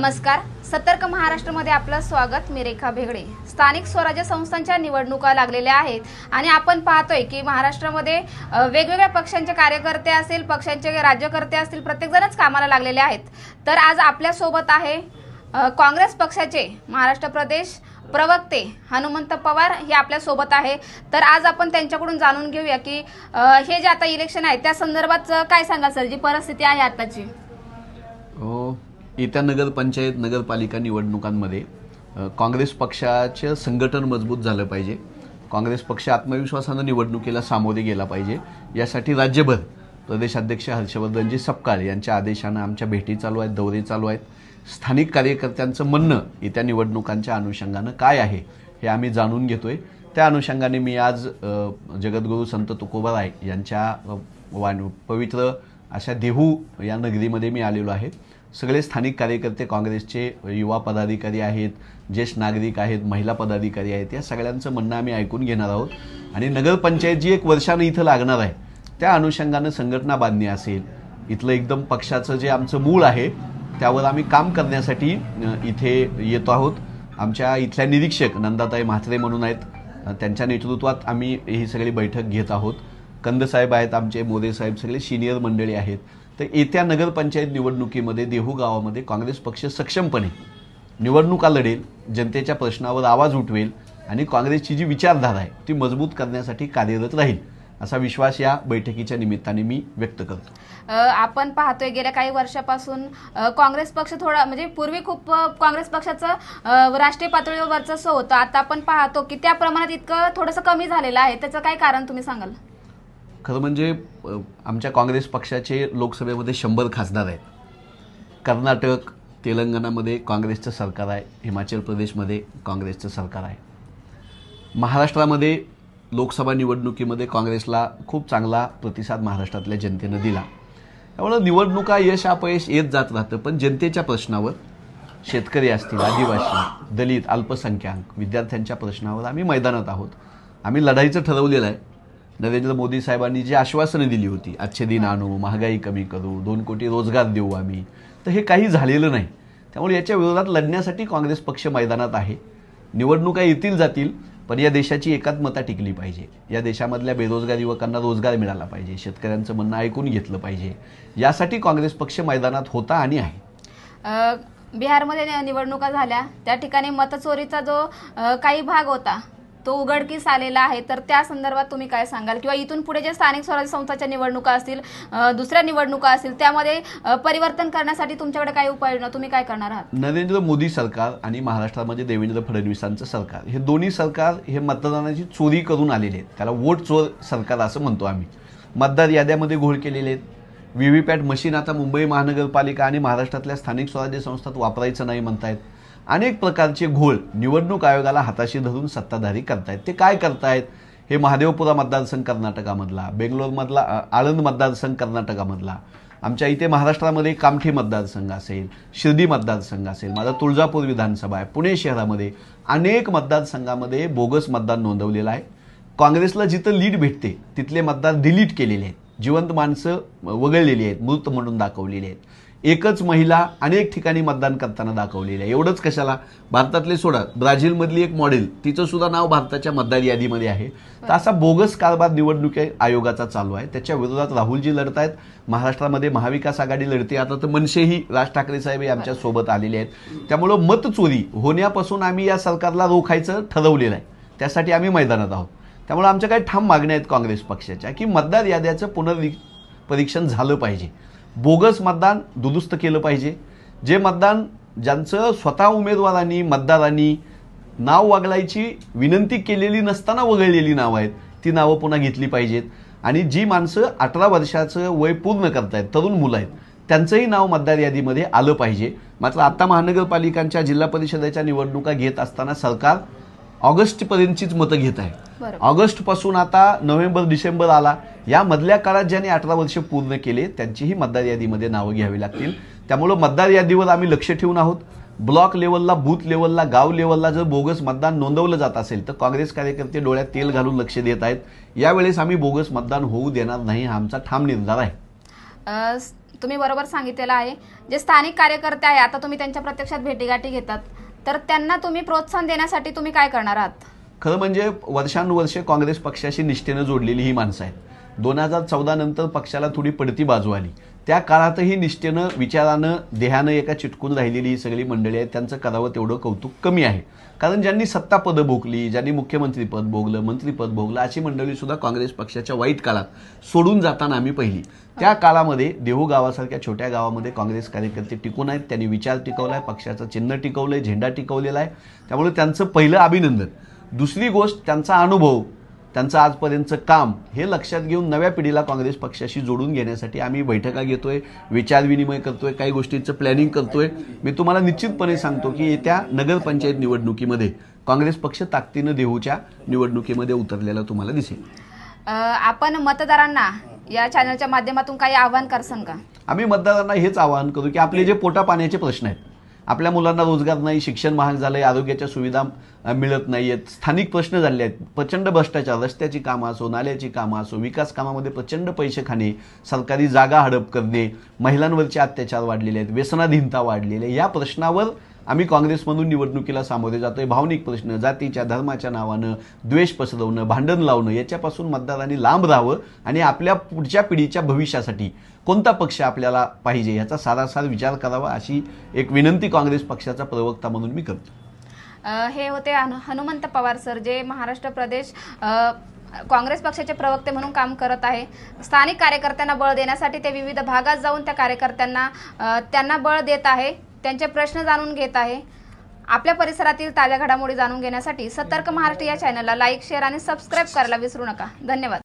नमस्कार. सतर्क महाराष्ट्रामध्ये आपलं स्वागत. मी रेखा भेगडे. स्थानिक स्वराज्य संस्थांच्या निवडणुका लागलेल्या आहेत आणि आपण पाहतोय की महाराष्ट्रामध्ये वेगवेगळ्या पक्षांचे कार्यकर्ते असतील, पक्षांचे राज्यकर्ते असतील, प्रत्येकजणच कामाला लागलेले आहेत. तर आज आपल्या सोबत आहे काँग्रेस पक्षाचे महाराष्ट्र प्रदेश प्रवक्ते हनुमंत पवार हे आपल्या सोबत आहे. तर आज आपण त्यांच्याकडून जाणून घेऊया की हे जे आता इलेक्शन आहे त्या संदर्भात काय सांगाल सर, जी परिस्थिती आहे आताची. येत्या नगरपंचायत नगरपालिका निवडणुकांमध्ये काँग्रेस पक्षाचे संघटन मजबूत झालं पाहिजे. काँग्रेस पक्ष आत्मविश्वासानं निवडणुकीला सामोरे गेला पाहिजे. यासाठी राज्यभर प्रदेशाध्यक्ष हर्षवर्धनजी सपकाळ यांच्या आदेशानं आमच्या भेटी चालू आहेत, दौरे चालू आहेत. स्थानिक कार्यकर्त्यांचं म्हणणं येत्या निवडणुकांच्या अनुषंगानं काय आहे हे आम्ही जाणून घेतोय. त्या अनुषंगाने मी आज जगद्गुरू संत तुकोबाराय यांच्या पवित्र अशा देहू या नगरीमध्ये मी आलेलो आहे. सगळे स्थानिक कार्यकर्ते काँग्रेसचे, युवा पदाधिकारी आहेत, ज्येष्ठ नागरिक आहेत, महिला पदाधिकारी आहेत, या सगळ्यांचं म्हणणं आम्ही ऐकून घेणार आहोत. आणि नगरपंचायत जी एक वर्षानं इथं लागणार आहे त्या अनुषंगानं संघटना बांधणी असेल, इथलं एकदम पक्षाचं जे आमचं मूळ आहे त्यावर आम्ही काम करण्यासाठी इथे येतो आहोत. आमच्या इथल्या निरीक्षक नंदाताई म्हात्रे म्हणून आहेत, त्यांच्या नेतृत्वात आम्ही ही सगळी बैठक घेत आहोत. कंदसाहेब आहेत आमचे, मोरे साहेब, सगळे सिनियर मंडळी आहेत. तर येत्या नगरपंचायत निवडणुकीमध्ये देहू गावामध्ये काँग्रेस पक्ष सक्षमपणे निवडणुका लढेल, जनतेच्या प्रश्नावर आवाज उठवेल आणि काँग्रेसची जी विचारधारा आहे ती मजबूत करण्यासाठी कार्यरत राहील असा विश्वास या बैठकीच्या निमित्ताने मी व्यक्त करतो. आपण पाहतोय गेल्या काही वर्षापासून काँग्रेस पक्ष थोडा म्हणजे पूर्वी खूप काँग्रेस पक्षाचं राष्ट्रीय पातळीवर वर्चस्व होतं. आता आपण पाहतो की त्या प्रमाणात इतकं थोडंसं कमी झालेलं आहे. त्याचं काय कारण तुम्ही सांगाल? खरं म्हणजे आमच्या काँग्रेस पक्षाचे लोकसभेमध्ये 100 खासदार आहेत. कर्नाटक, तेलंगणामध्ये काँग्रेसचं सरकार आहे, हिमाचल प्रदेशमध्ये काँग्रेसचं सरकार आहे. महाराष्ट्रामध्ये लोकसभा निवडणुकीमध्ये काँग्रेसला खूप चांगला प्रतिसाद महाराष्ट्रातल्या जनतेनं दिला. त्यामुळं निवडणुका यश अपयश येत जात राहतं, पण जनतेच्या प्रश्नावर, शेतकरी असतील, आदिवासी, दलित, अल्पसंख्याक, विद्यार्थ्यांच्या प्रश्नावर आम्ही मैदानात आहोत. आम्ही लढाईचं ठरवलेलं आहे. नरेंद्र मोदी साहेबांनी जी आश्वासनं दिली होती, अच्छे दिन आणू, महागाई कमी करू, 2 कोटी रोजगार देऊ आम्ही, तर हे काही झालेलं नाही. त्यामुळे याच्या विरोधात लढण्यासाठी काँग्रेस पक्ष मैदानात आहे. निवडणुका येतील जातील, पण या देशाची एकात्मता टिकली पाहिजे. या देशामधल्या बेरोजगार युवकांना रोजगार मिळाला पाहिजे, शेतकऱ्यांचं म्हणणं ऐकून घेतलं पाहिजे. यासाठी काँग्रेस पक्ष मैदानात होता आणि आहे. बिहारमध्ये निवडणुका झाल्या, त्या ठिकाणी मतचोरीचा जो काही भाग होता तो उघडकीस आलेला आहे. तर त्या संदर्भात तुम्ही काय सांगाल? किंवा इथून पुढे जे स्थानिक स्वराज्य संस्थांच्या निवडणुका असतील, दुसऱ्या निवडणुका असतील, त्यामध्ये परिवर्तन करण्यासाठी तुमच्याकडे काय उपाययोजना, तुम्ही काय करणार आहात? नरेंद्र मोदी सरकार आणि महाराष्ट्रामध्ये देवेंद्र फडणवीसांचं सरकार, हे दोन्ही सरकार हे मतदानाची चोरी करून आलेले आहेत. त्याला वोट चोर सरकार असं म्हणतो आम्ही. मतदार याद्यामध्ये घोळ केलेले आहेत. व्हीव्हीपॅट मशीन आता मुंबई महानगरपालिका आणि महाराष्ट्रातल्या स्थानिक स्वराज्य संस्थात वापरायचं नाही म्हणतायत. अनेक प्रकारचे घोळ निवडणूक आयोगाला हाताशी धरून सत्ताधारी करतायत. ते काय करतायत? हे महादेवपुरा मतदारसंघ कर्नाटकामधला, बेंगलोरमधला आळंद मतदारसंघ कर्नाटकामधला, आमच्या इथे महाराष्ट्रामध्ये कामठी मतदारसंघ असेल, शिर्डी मतदारसंघ असेल, माझा तुळजापूर विधानसभा आहे, पुणे शहरामध्ये अनेक मतदारसंघामध्ये बोगस मतदान नोंदवलेलं आहे. काँग्रेसला जिथं लीड भेटते तिथले मतदार डिलीट केलेले आहेत. जिवंत माणसं वगळलेली आहेत, मृत म्हणून दाखवलेली आहेत. एकच महिला अनेक ठिकाणी मतदान करताना दाखवलेलं आहे. एवढंच कशाला, भारतातले सोडा, ब्राझीलमधली एक मॉडेल, तिचं सुद्धा नाव भारताच्या मतदार यादीमध्ये आहे. तर असा बोगस कारभार निवडणूक आयोगाचा चालू आहे. त्याच्या विरोधात राहुलजी लढत आहेत. महाराष्ट्रामध्ये महाविकास आघाडी लढते. आता तर मनसेही राज ठाकरे साहेब हे आमच्या सोबत आलेले आहेत. त्यामुळं मतचोरी होण्यापासून आम्ही या सरकारला रोखायचं ठरवलेलं आहे. त्यासाठी आम्ही मैदानात आहोत. त्यामुळे आमच्या काही ठाम मागण्या आहेत काँग्रेस पक्षाच्या, की मतदार याद्याचं पुनर्परीक्षण झालं पाहिजे. बोगस मतदान दुरुस्त केलं पाहिजे. जे मतदान ज्यांचं स्वतः उमेदवारांनी, मतदारांनी नाव वगळायची विनंती केलेली नसताना वगळलेली नावं आहेत, ती नावं पुन्हा घेतली पाहिजेत. आणि जी माणसं 18 वर्षाचं वय पूर्ण करतायत, तरुण मुलं आहेत, त्यांचंही नाव मतदार यादीमध्ये आलं पाहिजे. मात्र आता महानगरपालिकांच्या, जिल्हा परिषदेच्या निवडणुका घेत असताना सरकार ऑगस्टपर्यंतचीच मतं घेत आहे. ऑगस्टपासून आता नोव्हेंबर डिसेंबर आला, या मधल्या काळात ज्यांनी 18 वर्ष पूर्ण केले त्यांचीही मतदार यादीमध्ये नावं घ्यावी लागतील. त्यामुळं मतदार यादीवर आम्ही लक्ष ठेवून आहोत. ब्लॉक लेवलला, बूथ लेवलला, गाव लेवलला जर बोगस मतदान नोंदवलं जात असेल तर काँग्रेस कार्यकर्ते डोळ्यात तेल घालून लक्ष देत आहेत. यावेळेस आम्ही बोगस मतदान होऊ देणार नाही, हा आमचा ठाम निर्धार आहे. तुम्ही बरोबर सांगितलेलं आहे. जे स्थानिक कार्यकर्ते आहे, आता तुम्ही त्यांच्या प्रत्यक्षात भेटीगाठी घेतात, तर त्यांना तुम्ही प्रोत्साहन देण्यासाठी तुम्ही काय करणार आहात? खरं म्हणजे वर्षानुवर्षे काँग्रेस पक्षाशी निष्ठेनं जोडलेली ही माणसं आहेत. 2014 नंतर पक्षाला थोडी पडती बाजू आली. त्या काळातही निष्ठेनं, विचारानं, देहानं एका चिटकून राहिलेली ही सगळी मंडळी आहेत. त्यांचं करावं तेवढं कौतुक कमी आहे. कारण ज्यांनी सत्तापदं भोगली, ज्यांनी मुख्यमंत्रीपद भोगलं, मंत्रीपद भोगलं, अशी मंडळी सुद्धा काँग्रेस पक्षाच्या वाईट काळात सोडून जाताना आम्ही पाहिली. त्या काळामध्ये देहू गावासारख्या छोट्या गावामध्ये काँग्रेस कार्यकर्ते टिकून आहेत. त्यांनी विचार टिकवला आहे, पक्षाचं चिन्ह टिकवलं आहे, झेंडा टिकवलेला आहे. त्यामुळे त्यांचं पहिलं अभिनंदन. दुसरी गोष्ट, त्यांचा अनुभव, त्यांचं आजपर्यंतचं काम हे लक्षात घेऊन नव्या पिढीला काँग्रेस पक्षाशी जोडून घेण्यासाठी आम्ही बैठका घेतोय, विचारविनिमय करतोय, काही गोष्टींचं प्लॅनिंग करतोय. मी तुम्हाला निश्चितपणे सांगतो की येत्या नगरपंचायत निवडणुकीमध्ये काँग्रेस पक्ष ताकदीनं देहूच्या निवडणुकीमध्ये उतरलेला तुम्हाला दिसेल. आपण मतदारांना या चॅनलच्या माध्यमातून काही आवाहन करसान का? आम्ही मतदारांना हेच आवाहन करू की आपले जे पोटापाण्याचे प्रश्न आहेत, आपल्या मुलांना रोजगार नाही, शिक्षण महाग झालंय, आरोग्याच्या सुविधा मिळत नाही आहेत, स्थानिक प्रश्न झाले आहेत, प्रचंड भ्रष्टाचार, रस्त्याची कामं असो, नाल्याची कामं असो, विकास कामामध्ये प्रचंड पैसे खाणे, सरकारी जागा हडप करणे, महिलांवरचे अत्याचार वाढलेले आहेत, व्यसनाधीनता वाढलेली आहे. या प्रश्नावर आम्ही काँग्रेसमधून निवडणुकीला सामोरे जातोय. भावनिक प्रश्न, जातीच्या, धर्माच्या नावानं द्वेष पसरवणं, भांडण लावणं, याच्यापासून मतदारांनी लांब राहावं आणि आपल्या पुढच्या पिढीच्या भविष्यासाठी कोणता पक्ष आपल्याला पाहिजे याचा सारासार विचार करावा, अशी एक विनंती काँग्रेस पक्षाचा प्रवक्ता म्हणून मी करतो. हे होते हनुमंत पवार सर, जे महाराष्ट्र प्रदेश काँग्रेस पक्षाचे प्रवक्ते म्हणून काम करत आहे. स्थानिक कार्यकर्त्यांना बळ देण्यासाठी ते विविध भागात जाऊन त्या कार्यकर्त्यांना त्यांना बळ देत आहे, त्यांचे प्रश्न जाणून घेत आहे. आपल्या परिसरातील ताज्या घडामोडी जाणून घेण्यासाठी सतर्क महाराष्ट्र या चॅनलला लाईक, शेअर आणि सबस्क्राईब करायला विसरू नका. धन्यवाद.